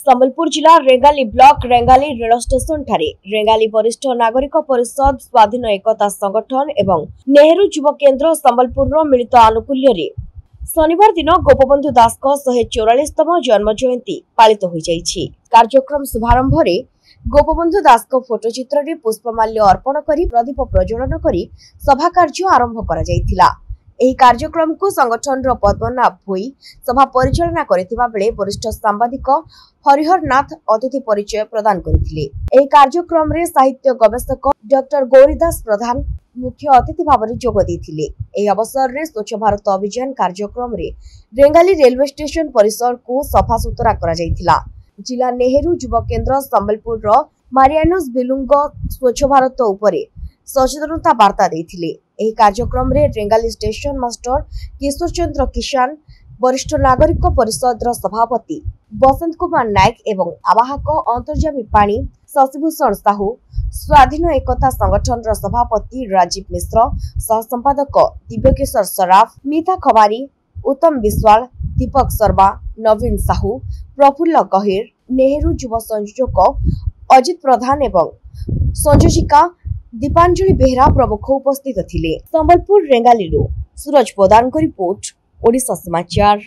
संबलपुर जिला Rengali block Rengali rail station ठारे रेंगाली वरिष्ठ नागरिक परिषद स्वाधीन एकता संगठन एवं नेहरू युव केन्द्र संबलपुर मिलित आनुकूल्य शनिवार दिन गोपबंधु दास 144तम जन्म जयंती पालित हो जाइछि। कार्यक्रम शुभारंभ रे गोपबंधु दास फोटोचित्र रे पुष्पमाल्य अर्पण करी प्रदीप प्रज्वलन करी सभा कार्य आरंभ करा जायतिला। एही कार्यक्रम को संगठन रो पद्मनाभ भोई सभा परिचालना करथिबा बेले वरिष्ठ सांबादिक हरिहर नाथ अतिथि परिचय प्रदान करथिले। एही कार्यक्रम रे साहित्य गवेषक डॉक्टर गौरीदास प्रधान मुख्य अतिथि भाव में जोग देथिले। एही अवसर रे स्वच्छ भारत अभियान कार्यक्रम रे रेंगाली रेलवे स्टेशन परिसर को सफा सुतरा करा जायतिला। जिला नेहरू युव केन्द्र संबलपुर रो मारियानस बिलुंग स्वच्छ भारत उपरे सचेतनता वार्ता देथिले। एही कार्यक्रम रे रेंगाली स्टेशन मास्टर किशोर चंद्र किसान, वरिष्ठ नागरिक परिषद सभापति बसंत कुमार नायक एवं आवाहक अंतर्जामी पानी शशिभूषण साहू, स्वाधीन एकता संगठन सभापति राजीव मिश्र, सह संपादक दिव्यकिशोर सराफ, मीता खबारी, उत्तम विश्वाल, दीपक शर्मा, नवीन साहू, प्रफुल्ल गहिर, नेहरू युव संयोजक अजित प्रधान एवं संयोजिका दीपांजलि बेहरा प्रमुख उपस्थित थिले। संबलपुर रेंगाली सूरज प्रधान को रिपोर्ट, ओडिशा समाचार।